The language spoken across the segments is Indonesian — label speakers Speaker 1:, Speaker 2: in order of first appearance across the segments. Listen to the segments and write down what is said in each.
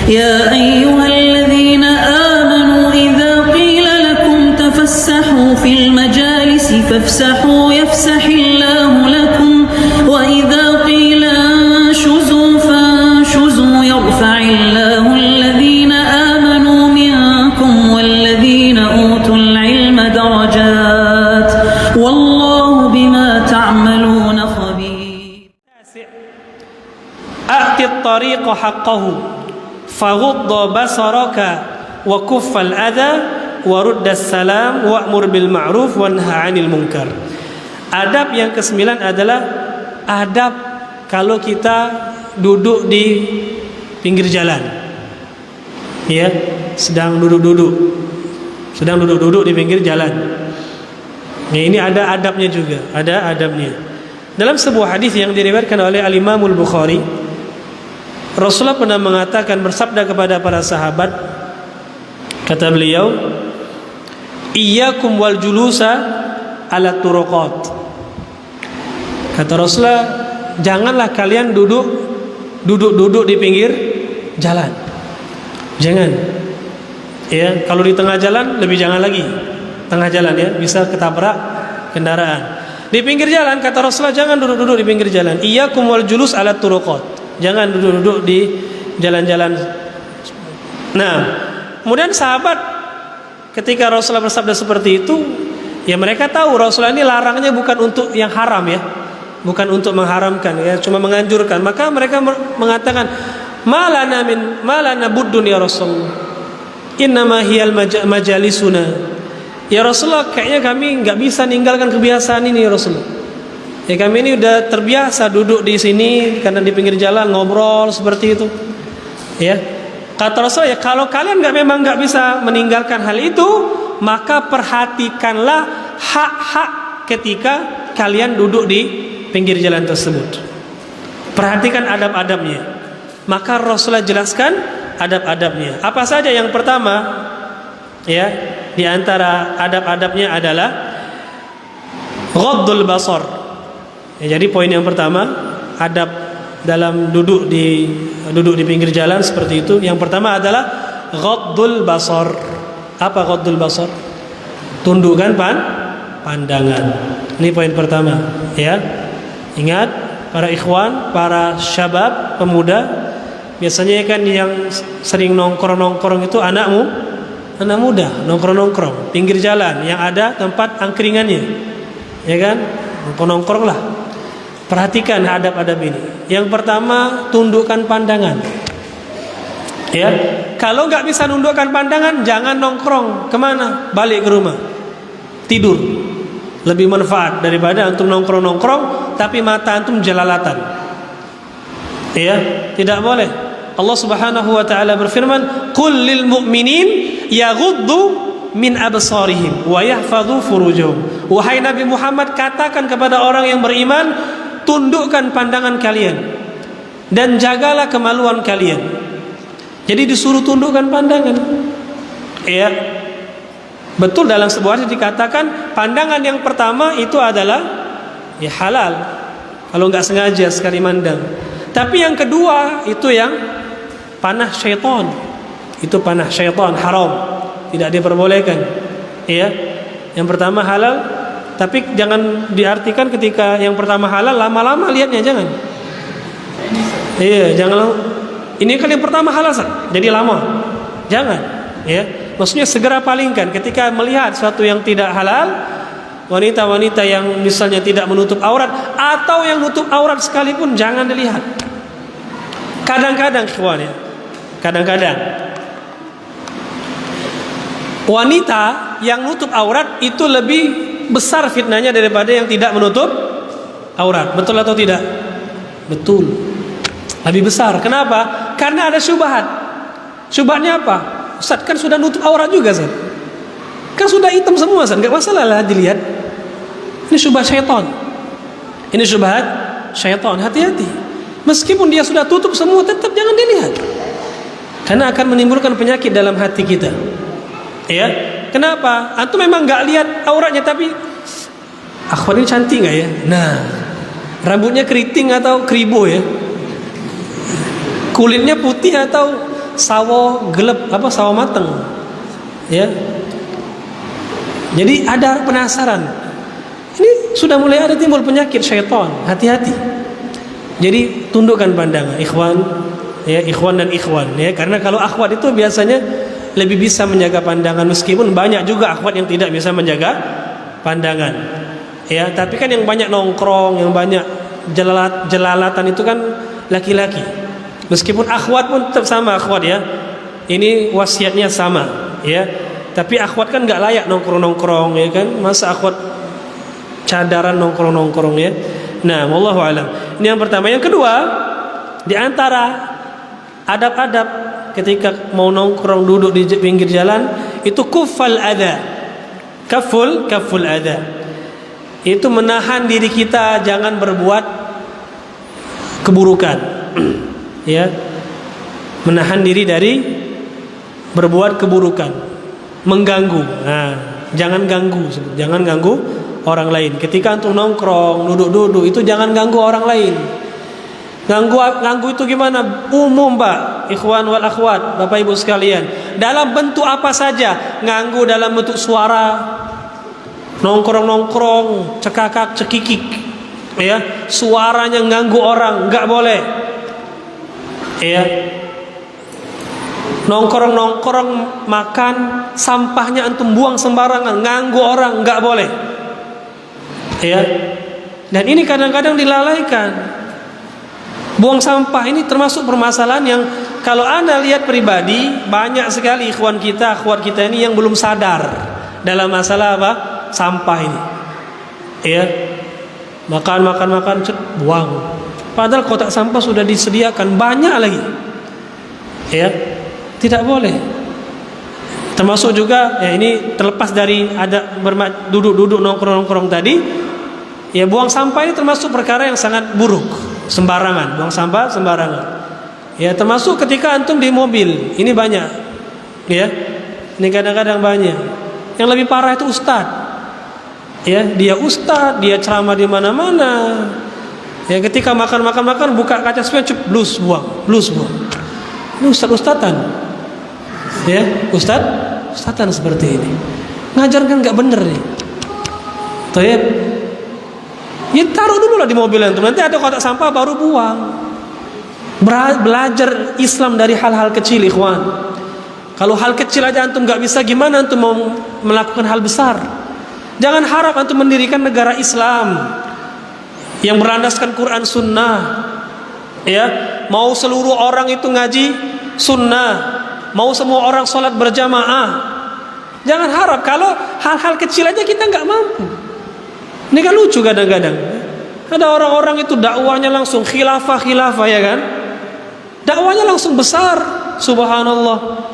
Speaker 1: يا أيها الذين آمنوا إذا قيل لكم تفسحوا في المجالس فافسحوا يفسح الله لكم وإذا قيل انشزوا فانشزوا يرفع الله الذين آمنوا منكم والذين أوتوا العلم درجات والله بما تعملون خبير.
Speaker 2: أعط الطريق حقه فغض بصرك وكف الأذى ورد السلام وأمر بالمعروف وانهى عن المنكر. Adab yang ke-9 adalah adab kalau kita duduk di pinggir jalan. Ya, sedang duduk-duduk di pinggir jalan. Ya, ini ada adabnya juga, ada adabnya. Dalam sebuah hadis yang diriwayatkan oleh Al-Imam Al-Bukhari, Rasulullah pernah mengatakan, bersabda kepada para sahabat, kata beliau, iyyakum wal julusa ala turuqat. Kata Rasulullah, janganlah kalian duduk di pinggir jalan. Jangan. Ya, kalau di tengah jalan lebih jangan lagi. Tengah jalan ya, bisa ketabrak kendaraan. Di pinggir jalan kata Rasulullah, jangan duduk di pinggir jalan. Iyyakum wal julus ala turuqat. Jangan duduk di jalan-jalan. Nah, kemudian sahabat ketika Rasulullah bersabda seperti itu, ya mereka tahu Rasulullah ini larangnya bukan untuk yang haram ya, bukan untuk mengharamkan ya, cuma menganjurkan. Maka mereka mengatakan, malana buddun ya Rasulullah, innama hiyal majalisuna. Ya Rasulullah, kayaknya kami nggak bisa ninggalkan kebiasaan ini ya Rasulullah. Ya kami ini udah terbiasa duduk di sini karena di pinggir jalan ngobrol seperti itu. Ya, kata Rasulullah, ya kalau kalian memang nggak bisa meninggalkan hal itu, maka perhatikanlah hak-hak ketika kalian duduk di pinggir jalan tersebut. Perhatikan adab-adabnya. Maka Rasulullah jelaskan adab-adabnya. Apa saja? Yang pertama, ya, di antara adab-adabnya adalah ghaddul basar. Ya, jadi poin yang pertama, adab dalam duduk di pinggir jalan seperti itu. Yang pertama adalah ghaddul basar. Apa ghaddul basar? Tundukkan pandangan. Ini poin pertama, ya. Ingat para ikhwan, para syabab, pemuda, biasanya kan yang sering nongkrong itu anak muda, nongkrong pinggir jalan yang ada tempat angkringannya. Ya kan? Nongkrong lah. Perhatikan adab-adab ini. Yang pertama, tundukkan pandangan. Ya, kalau nggak bisa nundukkan pandangan, jangan nongkrong. Kemana? Balik ke rumah, tidur. Lebih manfaat daripada antum nongkrong tapi mata antum jelalatan. Ya, tidak boleh. Allah Subhanahu wa taala berfirman, "Qul lil mu'minin yaghuddu min absarihim wa yahfadhu furujahum." Wahai Nabi Muhammad, katakan kepada orang yang beriman, tundukkan pandangan kalian dan jagalah kemaluan kalian. Jadi disuruh tundukkan pandangan. Ya. Betul, dalam sebuah hadis dikatakan pandangan yang pertama itu adalah ya halal kalau nggak sengaja sekali mandang. Tapi yang kedua itu yang panah syaitan. Itu panah syaitan, haram, tidak diperbolehkan. Ya. Yang pertama halal, tapi jangan diartikan ketika yang pertama halal lama-lama lihatnya, jangan. Iya, jangan. Ini kan yang pertama halal, jadi lama. Jangan, ya. Maksudnya segera palingkan ketika melihat sesuatu yang tidak halal, wanita-wanita yang misalnya tidak menutup aurat atau yang nutup aurat sekalipun jangan dilihat. Kadang-kadang ikhwan ya, kadang-kadang wanita yang nutup aurat itu lebih besar fitnahnya daripada yang tidak menutup aurat. Betul atau tidak? Betul. Lebih besar. Kenapa? Karena ada syubhat. Syubhatnya apa? Ustaz, kan sudah nutup aurat juga, Ustaz. Kan sudah hitam semua, Ustaz. Enggak masalah lah dilihat. Ini syubhat syaitan. Ini syubhat syaitan. Hati-hati. Meskipun dia sudah tutup semua, tetap jangan dilihat. Karena akan menimbulkan penyakit dalam hati kita. Ya. Kenapa? Antum memang enggak lihat auratnya, tapi akhwat ini cantik enggak ya? Nah, rambutnya keriting atau kribo ya? Kulitnya putih atau sawo gelap sawo mateng. Ya. Jadi ada penasaran. Ini sudah mulai ada timbul penyakit syaitan. Hati-hati. Jadi tundukkan pandangan, ikhwan, ya, ikhwan dan ikhwan, ya. Karena kalau akhwat itu biasanya lebih bisa menjaga pandangan, meskipun banyak juga akhwat yang tidak bisa menjaga pandangan. Ya, tapi kan yang banyak nongkrong, yang banyak jelalatan itu kan laki-laki. Meskipun akhwat pun tetap sama akhwat, ya. Ini wasiatnya sama, ya. Tapi akhwat kan nggak layak nongkrong-nongkrong, ya kan. Masa akhwat cadaran nongkrong-nongkrong, ya. Nah, wallahu alam. Ini yang pertama. Yang kedua, di antara adab-adab ketika mau nongkrong duduk di pinggir jalan itu kuffal adza. Kaful adza. Itu menahan diri kita jangan berbuat keburukan. Ya. Menahan diri dari berbuat keburukan, mengganggu. Nah, jangan ganggu orang lain. Ketika antum nongkrong, duduk-duduk itu jangan ganggu orang lain. Ganggu itu gimana? Umum, Pak, ikhwan wal akhwat, Bapak Ibu sekalian. Dalam bentuk apa saja. Ganggu dalam bentuk suara. Nongkrong-nongkrong, cekakak, cekikik, ya, suaranya ganggu orang, enggak boleh. Ya. Nongkrong-nongkrong makan, sampahnya antum buang sembarangan, ganggu orang, enggak boleh. Ya. Dan ini kadang-kadang dilalaikan. Buang sampah ini termasuk permasalahan yang kalau Anda lihat pribadi, banyak sekali ikhwan kita, akhwat kita ini yang belum sadar dalam masalah apa? Sampah ini. Ya. Makan, buang. Padahal kotak sampah sudah disediakan banyak lagi. Ya. Tidak boleh. Termasuk juga, ya, ini terlepas dari ada duduk-duduk nongkrong-nongkrong tadi, ya, buang sampah ini termasuk perkara yang sangat buruk. Sembarangan, buang sampah sembarangan. Ya, termasuk ketika antum di mobil, ini banyak. Ya. Ini kadang-kadang banyak. Yang lebih parah itu ustadz. Ya, dia ustadz, dia ceramah di mana-mana. Ya, ketika makan buka kaca spion, blus buang. Ini ustadz-ustadzan. Ya, ustadzan seperti ini. Ngajar kan nggak bener nih. Toyib. Ya, taruh dulu lah di mobil antum. Nanti ada kotak sampah baru buang. Belajar Islam dari hal-hal kecil, ikhwan. Kalau hal kecil aja antum nggak bisa, gimana antum mau melakukan hal besar? Jangan harap antum mendirikan negara Islam yang berlandaskan Quran Sunnah. Ya, mau seluruh orang itu ngaji Sunnah, mau semua orang sholat berjamaah. Jangan harap kalau hal-hal kecil aja kita nggak mampu. Ini kan lucu kadang-kadang. Ada orang-orang itu dakwahnya langsung khilafah ya kan? Dakwahnya langsung besar, subhanallah.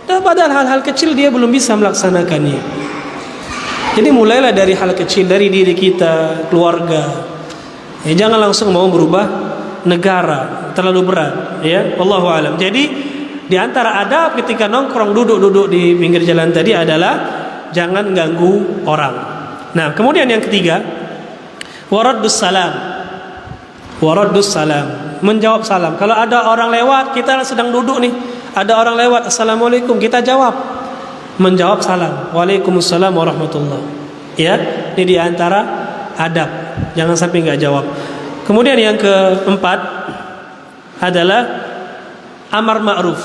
Speaker 2: Dan padahal hal-hal kecil dia belum bisa melaksanakannya. Jadi mulailah dari hal kecil, dari diri kita, keluarga. Ya, jangan langsung mau berubah negara, terlalu berat. Ya, wallahu alam. Jadi di antara adab ketika nongkrong duduk di pinggir jalan tadi adalah jangan ganggu orang. Nah, kemudian yang ketiga, waraddus salam. Menjawab salam. Kalau ada orang lewat, kita sedang duduk nih, ada orang lewat, assalamualaikum, kita jawab. Menjawab salam, waalaikumsalam warahmatullah. Ya, ini di antara adab. Jangan sampai nggak jawab. Kemudian yang keempat adalah amar ma'ruf.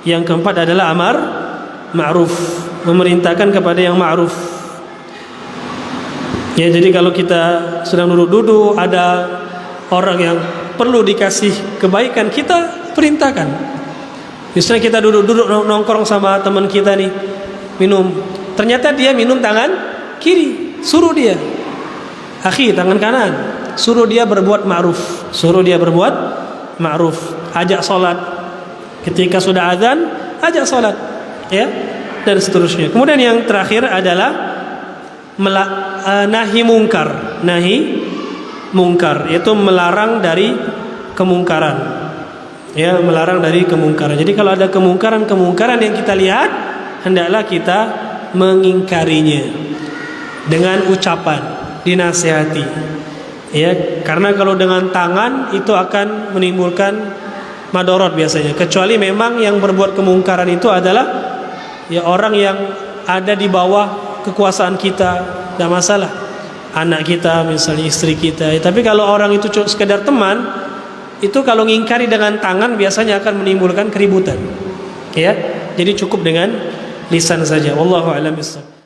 Speaker 2: Yang keempat adalah amar ma'ruf, memerintahkan kepada yang ma'ruf. Ya, jadi kalau kita sedang duduk-duduk, ada orang yang perlu dikasih kebaikan, kita perintahkan. Misalnya kita duduk-duduk nongkrong sama teman kita nih, minum. Ternyata dia minum tangan kiri, suruh dia, akhi tangan kanan, suruh dia berbuat ma'ruf, ajak sholat. Ketika sudah azan, ajak sholat, ya, dan seterusnya. Kemudian yang terakhir adalah nahi mungkar, yaitu melarang dari kemungkaran. Ya, melarang dari kemungkaran. Jadi kalau ada kemungkaran yang kita lihat, hendaklah kita mengingkarinya dengan ucapan, dinasihati. Ya, karena kalau dengan tangan itu akan menimbulkan madorot biasanya, kecuali memang yang berbuat kemungkaran itu adalah ya orang yang ada di bawah kekuasaan kita, tidak masalah, anak kita misalnya, istri kita. Tapi kalau orang itu cuma sekedar teman, itu kalau ngingkari dengan tangan biasanya akan menimbulkan keributan, ya. Jadi cukup dengan lisan saja. Wallahu a'lam bishawab.